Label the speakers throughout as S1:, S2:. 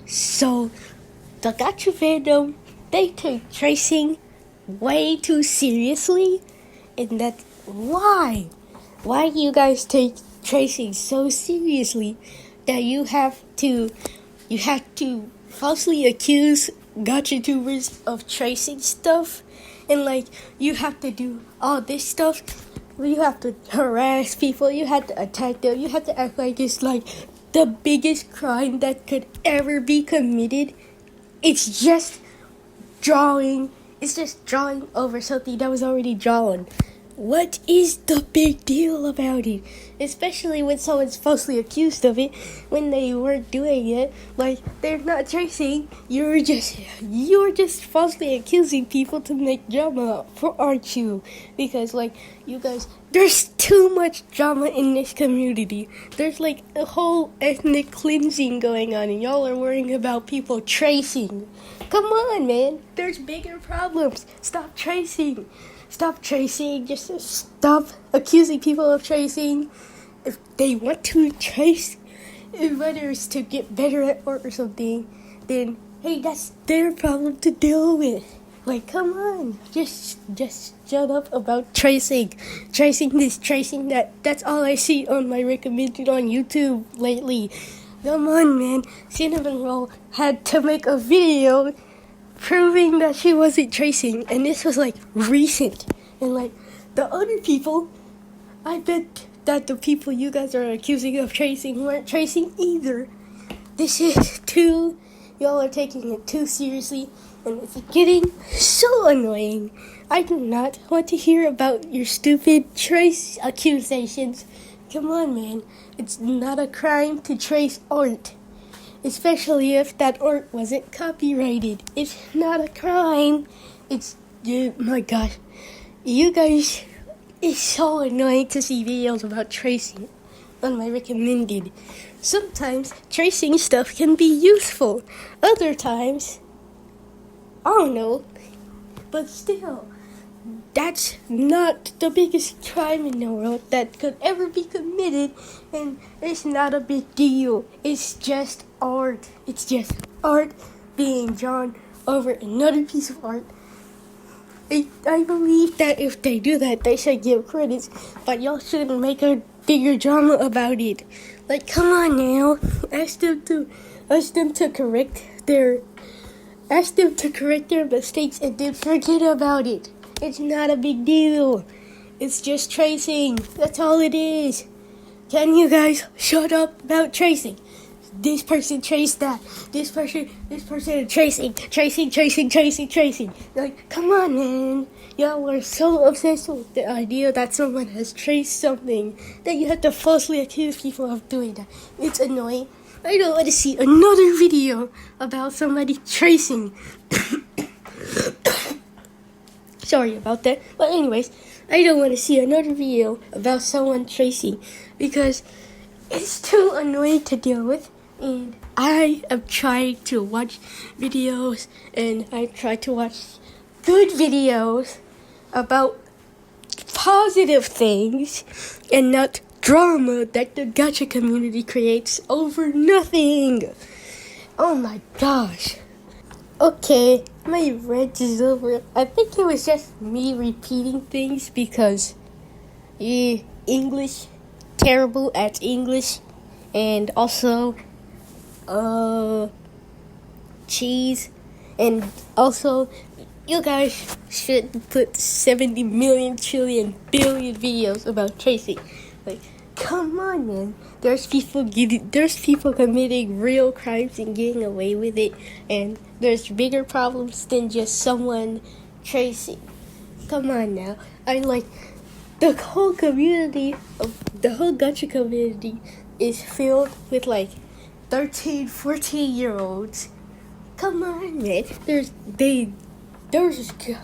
S1: So, the Gotcha fandom, they take tracing way too seriously, and that's why. Why do you guys take tracing so seriously that you have to falsely accuse Gotcha tubers of tracing stuff, and you have to do all this stuff. You have to harass people, you have to attack them, you have to act like it's the biggest crime that could ever be committed. It's just drawing over something that was already drawn. What is the big deal about it? Especially when someone's falsely accused of it when they weren't doing it. They're not tracing. You're just falsely accusing people to make drama, aren't you? Because you guys, there's too much drama in this community. There's a whole ethnic cleansing going on, and y'all are worrying about people tracing. Come on, man. There's bigger problems. Stop tracing. Just stop accusing people of tracing. If they want to trace, whether it's to get better at art or something, then hey, that's their problem to deal with. Come on, just shut up about tracing this, tracing that. That's all I see on my recommended on YouTube lately. Come on, man. Cinnamon Roll had to make a video proving that she wasn't tracing, and this was recent. And the other people, I bet that the people you guys are accusing of tracing weren't tracing either. This is y'all are taking it too seriously, and it's getting so annoying. I do not want to hear about your stupid trace accusations. Come on, man. It's not a crime to trace art. Especially if that art wasn't copyrighted. It's not a crime. My gosh. You guys, it's so annoying to see videos about tracing on my recommended. Sometimes tracing stuff can be useful. Other times, I don't know. But still, that's not the biggest crime in the world that could ever be committed, and it's not a big deal. It's just art. It's just art being drawn over another piece of art. I believe that if they do that, they should give credits, but y'all shouldn't make a bigger drama about it. Come on now, ask them to correct their mistakes and then forget about it. It's not a big deal. It's just tracing. That's all it is. Can you guys shut up about tracing? This person traced that. This person tracing. Come on, man. Y'all are so obsessed with the idea that someone has traced something that you have to falsely accuse people of doing that. It's annoying. I don't want to see another video about somebody tracing. Sorry about that. But anyways, I don't want to see another video about someone tracing because it's too annoying to deal with. And I am trying to watch videos, and I try to watch good videos about positive things and not drama that the Gotcha community creates over nothing. Oh my gosh. Okay, my rant is over. I think it was just me repeating things because English, terrible at English, and also cheese, and also you guys should put 70 million trillion billion videos about tracing. Come on, man. There's people committing real crimes and getting away with it, and there's bigger problems than just someone tracing. Come on now. The whole community, the whole Gotcha community is filled with 13, 14-year-olds. Come on, man. There's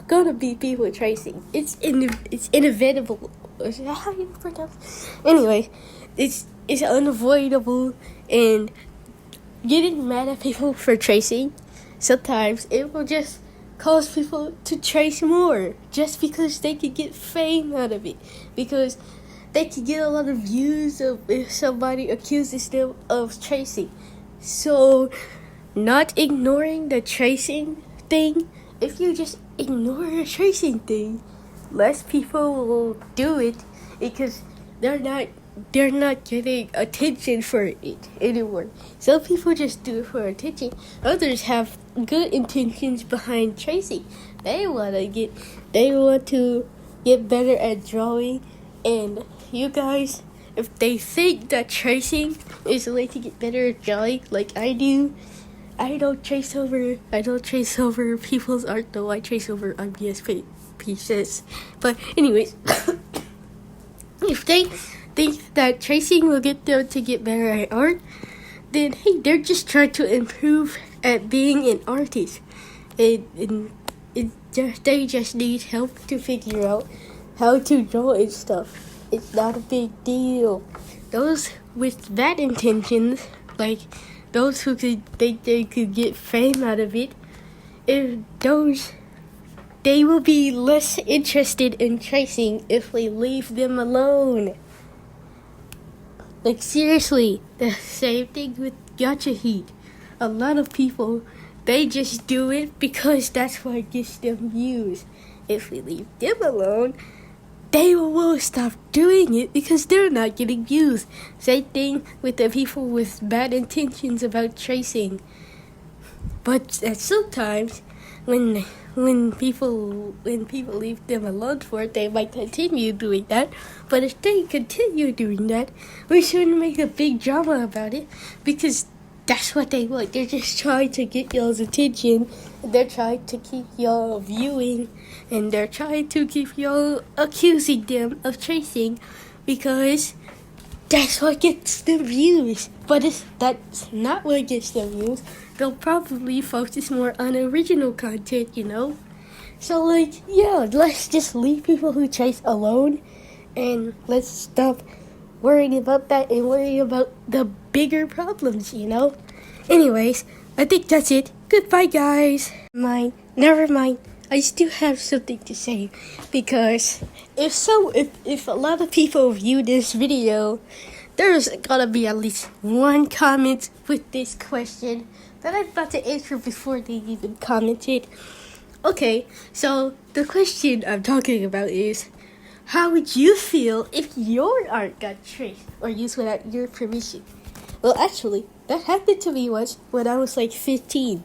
S1: gonna be people tracing. It's inevitable. Is that how you pronounce? Anyway, it's unavoidable, and getting mad at people for tracing, sometimes it will just cause people to trace more, just because they could get fame out of it, because they could get a lot of views if somebody accuses them of tracing. So not ignoring the tracing thing. If you just ignore the tracing thing, less people will do it because they're not getting attention for it anymore. Some people just do it for attention. Others have good intentions behind tracing. They want to get better at drawing. And you guys, if they think that tracing is a way to get better at drawing, like I do, I don't trace over people's art though. I trace over IBISPAINT pieces. But anyways, if they think that tracing will get them to get better at art, then hey, they're just trying to improve at being an artist. They just need help to figure out how to draw and stuff. It's not a big deal. Those with bad intentions, like those who could think they could get fame out of it, they will be less interested in tracing if we leave them alone. Like seriously, the same thing with gacha heat. A lot of people, they just do it because that's what gets them views. If we leave them alone, they will stop doing it because they're not getting views. Same thing with the people with bad intentions about tracing. But sometimes, when people leave them alone for it, they might continue doing that. But if they continue doing that, we shouldn't make a big drama about it because that's what they want. They're just trying to get y'all's attention. They're trying to keep y'all viewing, and they're trying to keep y'all accusing them of tracing because that's what gets them views. But if that's not what gets them views, they'll probably focus more on original content, you know? So, like, yeah, let's just leave people who trace alone, and let's stop worrying about that and worry about the bigger problems, you know? Anyways, I think that's it. Goodbye, guys. Never mind. I still have something to say, because if a lot of people view this video, there's gonna be at least one comment with this question that I'm about to answer before they even commented. Okay, so the question I'm talking about is, how would you feel if your art got traced or used without your permission? Well, actually, that happened to me once when I was like 15.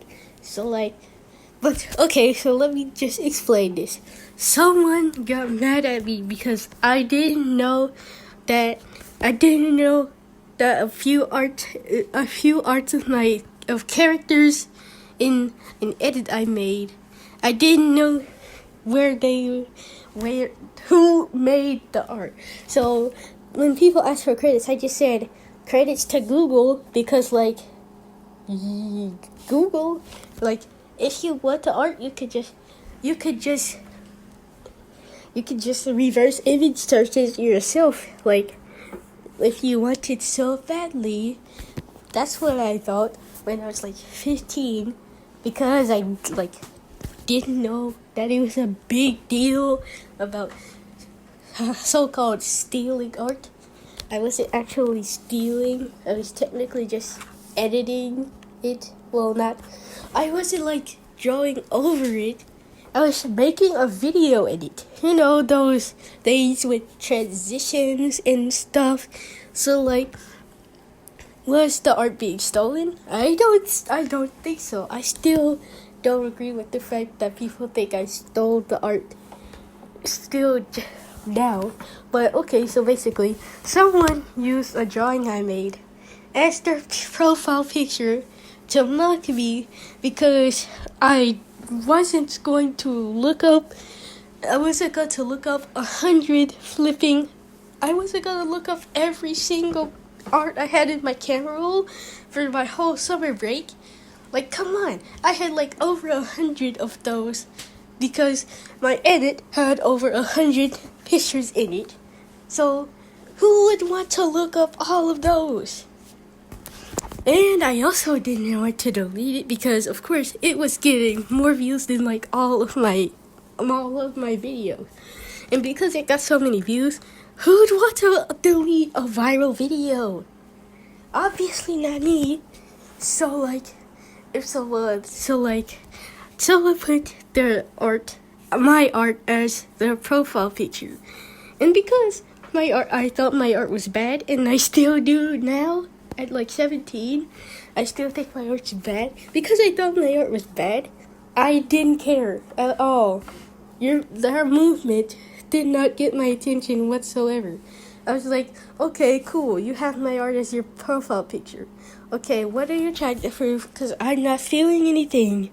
S1: But okay, so let me just explain this. Someone got mad at me because I didn't know that a few arts of characters in an edit I made, I didn't know who made the art. So when people asked for credits, I just said credits to Google, because like Google, like if you want the art, you could just reverse image search it yourself. Like if you want it so badly. That's what I thought when I was like 15, because I didn't know that it was a big deal about so-called stealing art. I wasn't actually stealing. I was technically just editing it. Well, I wasn't like drawing over it. I was making a video edit. You know, those things with transitions and stuff. So like, was the art being stolen? I don't think so. I still don't agree with the fact that people think I stole the art still now. But okay, so basically, someone used a drawing I made as their profile picture to mock me because I wasn't going to look up 100 flipping. I wasn't going to look up every single art I had in my camera roll for my whole summer break. Like, come on, I had like over 100 of those because my edit had over 100 pictures in it. So who would want to look up all of those? And I also didn't want to delete it because, of course, it was getting more views than like all of my videos. And because it got so many views, who'd want to delete a viral video? Obviously not me. So like, if someone put my art as their profile picture, and because I thought my art was bad, and I still do now at like 17, I still think my art's bad because I thought my art was bad. I didn't care at all. Their movement did not get my attention whatsoever. I was like, okay, cool, you have my art as your profile picture. Okay, what are you trying to prove? Because I'm not feeling anything.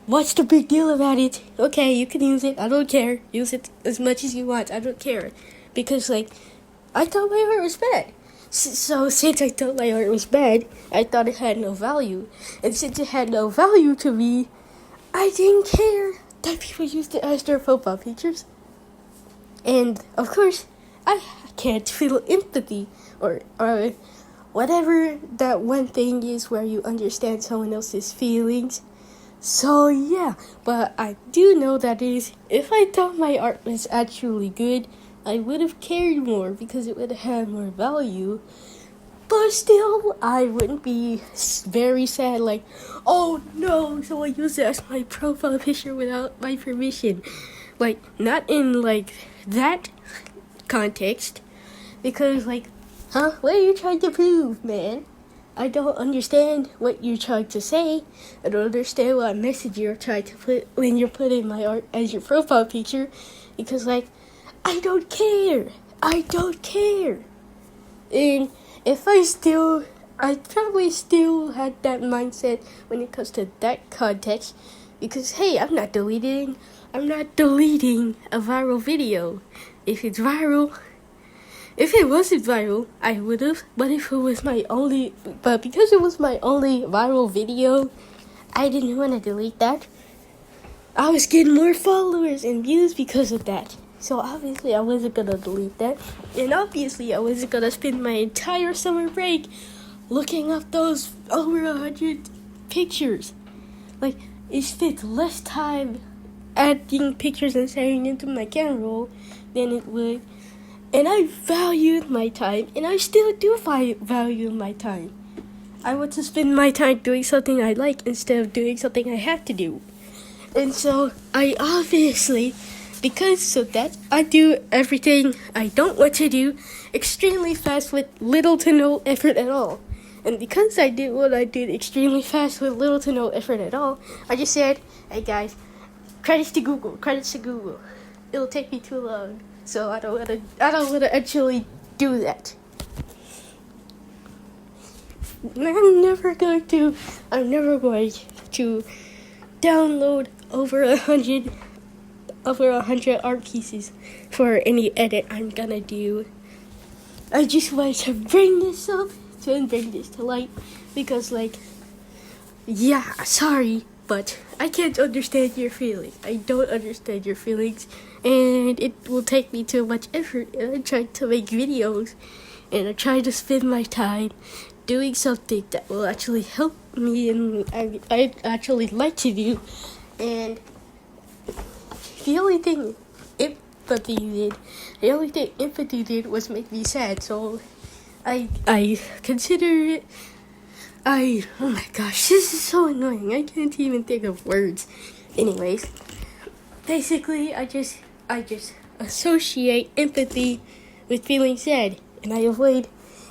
S1: What's the big deal about it? Okay, you can use it. I don't care. Use it as much as you want. I don't care. Because, I thought my art was bad. So, since I thought my art was bad, I thought it had no value. And since it had no value to me, I didn't care that people used it as their profile pictures. And, of course, I can't feel empathy or whatever that one thing is where you understand someone else's feelings. So yeah, but I do know that if I thought my art was actually good, I would have cared more because it would have had more value. But still, I wouldn't be very sad like, oh no, someone used it as my profile picture without my permission. Not in that context. Because what are you trying to prove, man? I don't understand what you're trying to say. I don't understand what message you're trying to put when you're putting my art as your profile picture. Because, I don't care. I don't care. And I probably still had that mindset when it comes to that context. Because, hey, I'm not deleting a viral video. If it wasn't viral, I would have. But because it was my only viral video, I didn't want to delete that. I was getting more followers and views because of that. So obviously I wasn't gonna delete that. And obviously I wasn't gonna spend my entire summer break looking up those over 100 pictures. It spent less time adding pictures and saving into my camera roll than it would. And I valued my time, and I still do value my time. I want to spend my time doing something I like instead of doing something I have to do. And so I obviously, I do everything I don't want to do extremely fast with little to no effort at all. And because I did what I did extremely fast with little to no effort at all, I just said, hey guys, credits to Google. It'll take me too long. So I don't want to actually do that. I'm never going to download over 100 art pieces for any edit I'm gonna do. I just wanted to bring this to light because sorry, but I can't understand your feelings. I don't understand your feelings. And it will take me too much effort. And I try to make videos. And I try to spend my time doing something that will actually help me and I actually like to do. And the only thing empathy did was make me sad. So I consider it. Oh my gosh, this is so annoying. I can't even think of words. Anyways, basically, I just associate empathy with feeling sad, and I avoid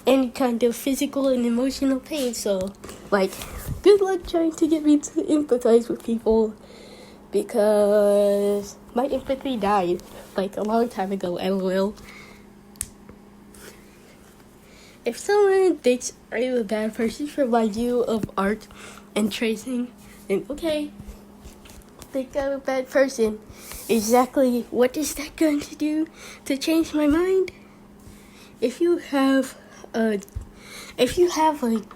S1: any kind of physical and emotional pain. So, good luck trying to get me to empathize with people, because my empathy died a long time ago. LOL. If someone thinks I'm a bad person for my view of art and tracing, then okay. Think I'm a bad person. Exactly what is that going to do to change my mind? If you have a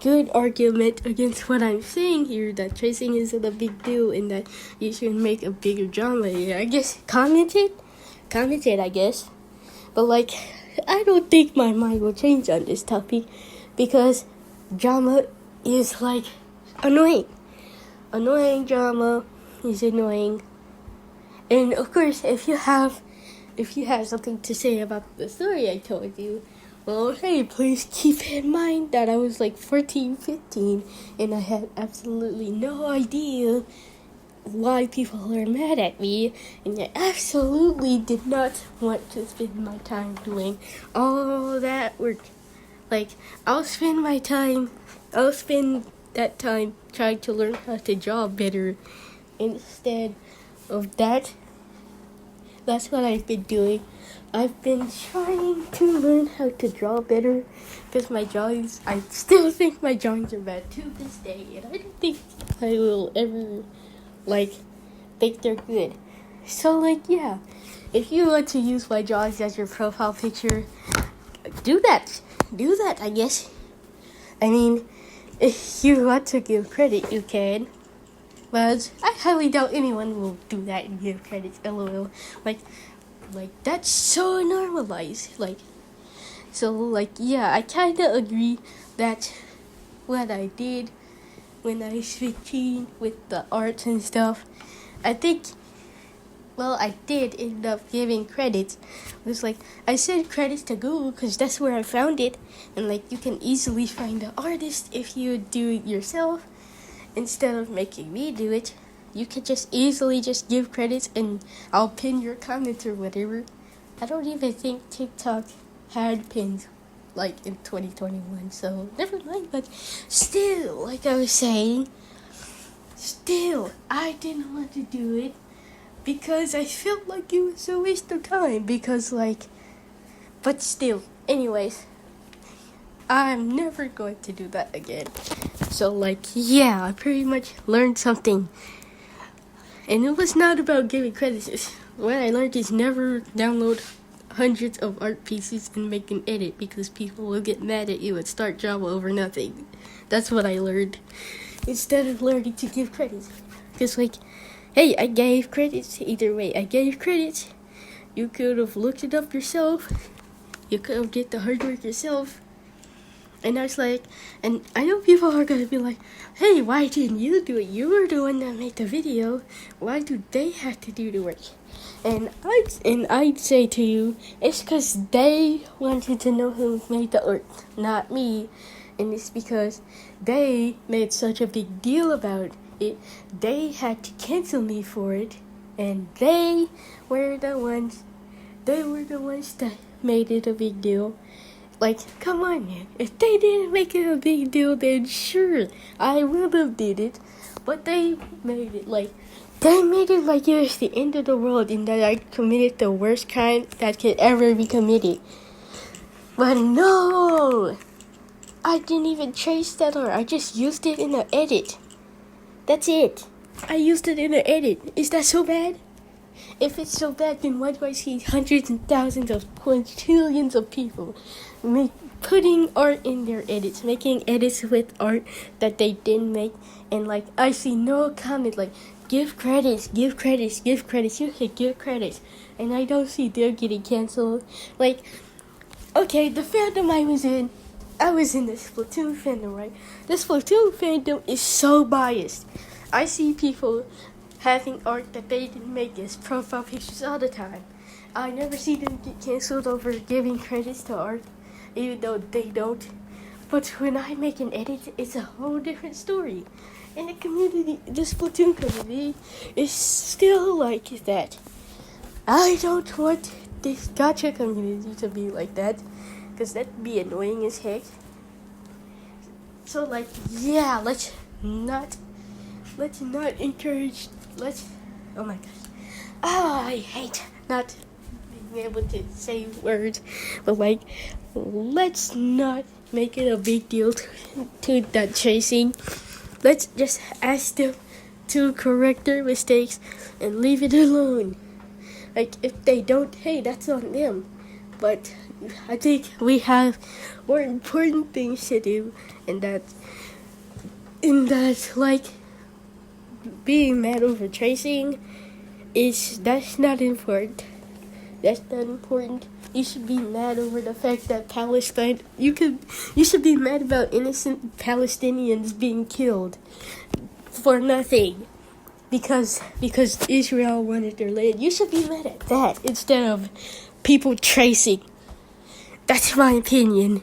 S1: good argument against what I'm saying here, that tracing isn't a big deal and that you should make a bigger drama, I guess comment it, I guess. But I don't think my mind will change on this topic because drama is annoying. Annoying drama is annoying. And of course, if you have something to say about the story I told you, Well, hey, please keep in mind that I was like 14, 15, and I had absolutely no idea why people are mad at me, and I absolutely did not want to spend my time doing all that work. Like, I'll spend that time trying to learn how to draw better instead of that. That's what I've been doing. I've been trying to learn how to draw better because I still think my drawings are bad to this day, and I don't think I will ever, think they're good. So, yeah, if you want to use my drawings as your profile picture, do that, I guess. I mean, if you want to give credit, you can. But I highly doubt anyone will do that and give credit, lol. That's so normalized. Yeah, I kinda agree that what I did when I was 15 with the art and stuff, I did end up giving credit. It was I sent credits to Google because that's where I found it. And you can easily find the artist if you do it yourself. Instead of making me do it, you can just easily give credits and I'll pin your comments or whatever. I don't even think TikTok had pins in 2021, so never mind. But still, like I was saying, I didn't want to do it because I felt like it was a waste of time but still, anyways, I'm never going to do that again. So yeah, I pretty much learned something. And it was not about giving credits. What I learned is never download hundreds of art pieces and make an edit because people will get mad at you and start drama over nothing. That's what I learned. Instead of learning to give credits. Because hey, I gave credits. Either way, I gave credits. You could have looked it up yourself. You could have did the hard work yourself. And I was and I know people are gonna be hey, why didn't you do it? You were the one that made the video. Why do they have to do the work? And I'd say to you, it's because they wanted to know who made the art, not me. And it's because they made such a big deal about it. They had to cancel me for it, and they were the ones that made it a big deal. Come on, man. If they didn't make it a big deal, then sure, I would have did it. But they made it it was the end of the world and that I committed the worst crime that could ever be committed. But no! I didn't even trace that art. I just used it in an edit. That's it. I used it in an edit. Is that so bad? If it's so bad, then why do I see hundreds and thousands of quintillions of people putting art in their edits, making edits with art that they didn't make, and I see no comment give credits, you should give credits, and I don't see they're getting canceled. Okay, the fandom I was in the Splatoon fandom, right? The Splatoon fandom is so biased. I see people having art that they didn't make as profile pictures all the time. I never see them get canceled over giving credits to art, even though they don't. But when I make an edit, it's a whole different story. And the Splatoon community is still like that. I don't want this gacha community to be like that, because that'd be annoying as heck. So yeah, let's not encourage. Oh my gosh. I hate not being able to say words, but let's not make it a big deal to that tracing. Let's just ask them to correct their mistakes and leave it alone. If they don't, hey, that's on them. But I think we have more important things to do, and that's being mad over tracing that's not important. You should be mad over the fact that Palestine. You should be mad about innocent Palestinians being killed for nothing because Israel wanted their land. You should be mad at that instead of people tracing. That's my opinion.